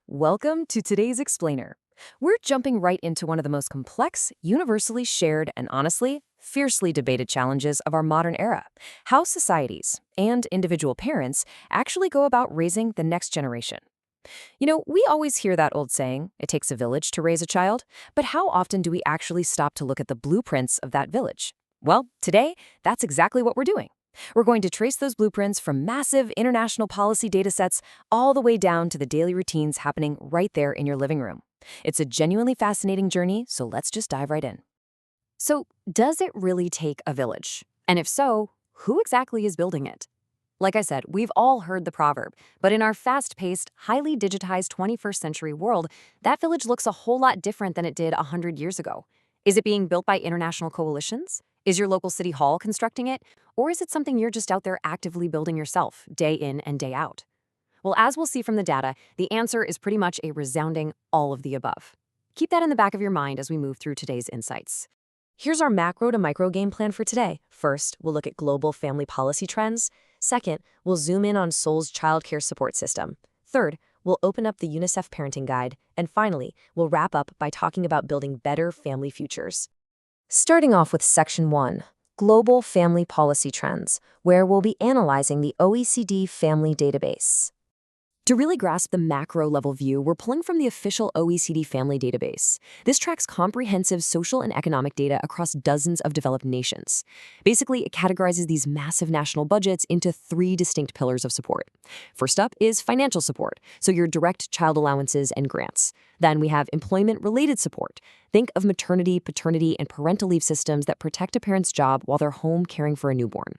Welcome to today's Explainer. We're jumping right into one of the most complex, universally shared, and honestly, fiercely debated challenges of our modern era: how societies and individual parents actually go about raising the next generation. We always hear that old saying, it takes a village to raise a child, but how often do we actually stop to look at the blueprints of that village? Well, today, that's exactly what we're doing. We're going to trace those blueprints from massive international policy datasets all the way down to the daily routines happening right there in your living room. It's a genuinely fascinating journey, so let's just dive right in. So, does it really take a village? And if so, who exactly is building it? Like I said, we've all heard the proverb, but in our fast-paced, highly digitized 21st century world, that village looks a whole lot different than it did 100 years ago. Is it being built by international coalitions? Is your local city hall constructing it? Or is it something you're just out there actively building yourself, day in and day out? Well, as we'll see from the data, the answer is pretty much a resounding all of the above. Keep that in the back of your mind as we move through today's insights. Here's our macro to micro game plan for today. First, we'll look at global family policy trends. Second, we'll zoom in on Seoul's childcare support system. Third, we'll open up the UNICEF parenting guide. And finally, we'll wrap up by talking about building better family futures. Starting off with Section 1, Global Family Policy Trends, where we'll be analyzing the OECD Family Database. To really grasp the macro-level view, we're pulling from the official OECD Family Database. This tracks comprehensive social and economic data across dozens of developed nations. Basically, it categorizes these massive national budgets into three distinct pillars of support. First up is financial support, so your direct child allowances and grants. Then we have employment-related support. Think of maternity, paternity, and parental leave systems that protect a parent's job while they're home caring for a newborn.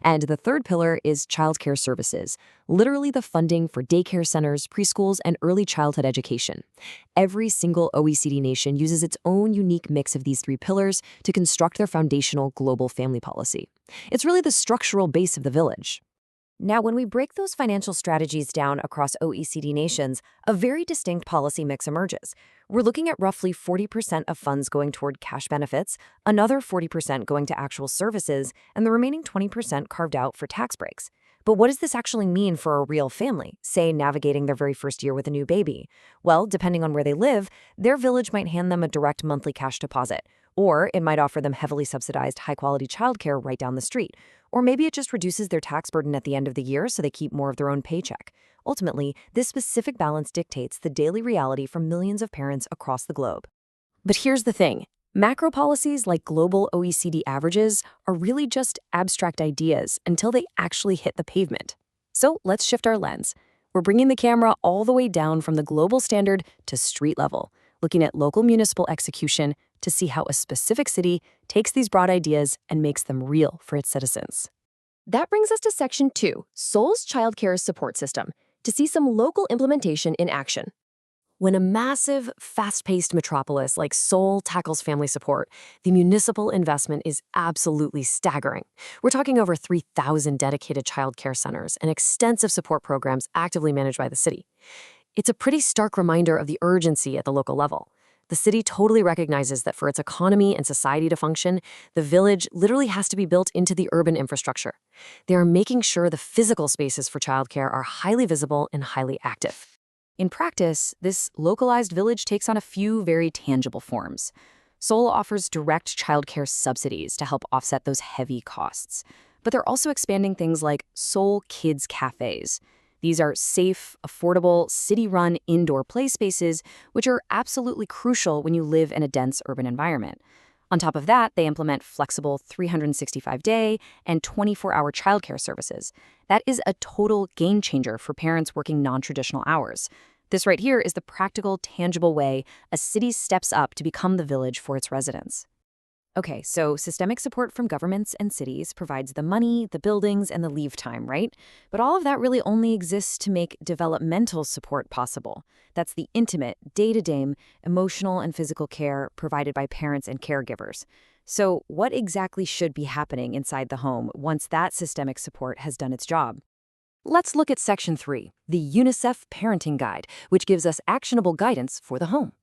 And the third pillar is childcare services, literally the funding for daycare centers, preschools, and early childhood education. Every single OECD nation uses its own unique mix of these three pillars to construct their foundational global family policy. It's really the structural base of the village. Now, when we break those financial strategies down across OECD nations, a very distinct policy mix emerges. We're looking at roughly 40% of funds going toward cash benefits, another 40% going to actual services, and the remaining 20% carved out for tax breaks. But what does this actually mean for a real family, say navigating their very first year with a new baby? Well, depending on where they live, their village might hand them a direct monthly cash deposit, or it might offer them heavily subsidized high-quality childcare right down the street. Or maybe it just reduces their tax burden at the end of the year so they keep more of their own paycheck. Ultimately, this specific balance dictates the daily reality for millions of parents across the globe. But here's the thing. Macro policies like global OECD averages are really just abstract ideas until they actually hit the pavement. So let's shift our lens. We're bringing the camera all the way down from the global standard to street level, looking at local municipal execution to see how a specific city takes these broad ideas and makes them real for its citizens. That brings us to Section 2, Seoul's childcare support system, to see some local implementation in action. When a massive, fast-paced metropolis like Seoul tackles family support, the municipal investment is absolutely staggering. We're talking over 3,000 dedicated childcare centers and extensive support programs actively managed by the city. It's a pretty stark reminder of the urgency at the local level. The city totally recognizes that for its economy and society to function, the village literally has to be built into the urban infrastructure. They are making sure the physical spaces for childcare are highly visible and highly active. In practice, this localized village takes on a few very tangible forms. Seoul offers direct childcare subsidies to help offset those heavy costs. But they're also expanding things like Seoul Kids Cafes. These are safe, affordable, city-run indoor play spaces, which are absolutely crucial when you live in a dense urban environment. On top of that, they implement flexible 365-day and 24-hour childcare services. That is a total game changer for parents working non-traditional hours. This right here is the practical, tangible way a city steps up to become the village for its residents. Okay, so systemic support from governments and cities provides the money, the buildings, and the leave time, right? But all of that really only exists to make developmental support possible. That's the intimate, day-to-day, emotional and physical care provided by parents and caregivers. So what exactly should be happening inside the home once that systemic support has done its job? Let's look at Section 3, the UNICEF Parenting Guide, which gives us actionable guidance for the home.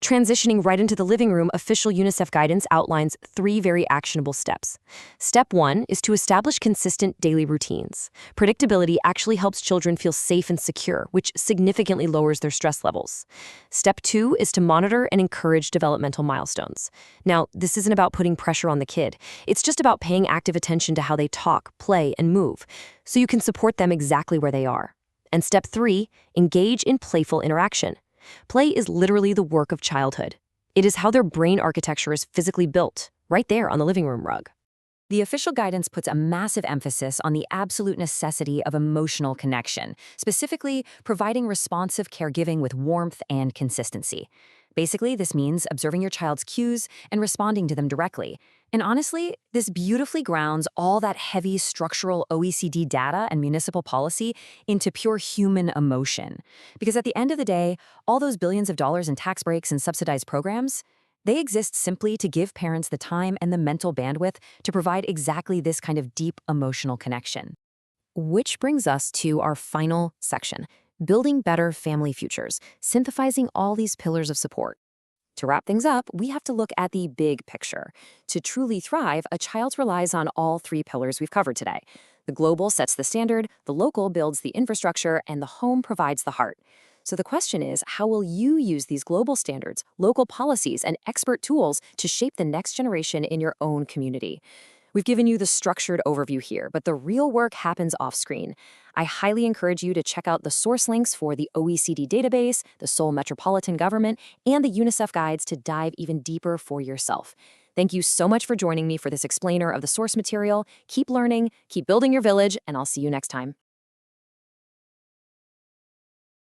Transitioning right into the living room, official UNICEF guidance outlines 3 very actionable steps. Step 1 is to establish consistent daily routines. Predictability actually helps children feel safe and secure, which significantly lowers their stress levels. Step 2 is to monitor and encourage developmental milestones. Now, this isn't about putting pressure on the kid. It's just about paying active attention to how they talk, play, and move, so you can support them exactly where they are. And step 3, engage in playful interaction. Play is literally the work of childhood. It is how their brain architecture is physically built, right there on the living room rug. The official guidance puts a massive emphasis on the absolute necessity of emotional connection, specifically providing responsive caregiving with warmth and consistency. Basically, this means observing your child's cues and responding to them directly. And honestly, this beautifully grounds all that heavy structural OECD data and municipal policy into pure human emotion. Because at the end of the day, all those billions of dollars in tax breaks and subsidized programs, they exist simply to give parents the time and the mental bandwidth to provide exactly this kind of deep emotional connection. Which brings us to our final section, building better family futures, synthesizing all these pillars of support. To wrap things up, we have to look at the big picture. To truly thrive, a child relies on all 3 pillars we've covered today. The global sets the standard, the local builds the infrastructure, and the home provides the heart. So the question is, how will you use these global standards, local policies, and expert tools to shape the next generation in your own community? We've given you the structured overview here, but the real work happens off-screen. I highly encourage you to check out the source links for the OECD database, the Seoul Metropolitan Government, and the UNICEF guides to dive even deeper for yourself. Thank you so much for joining me for this explainer of the source material. Keep learning, keep building your village, and I'll see you next time.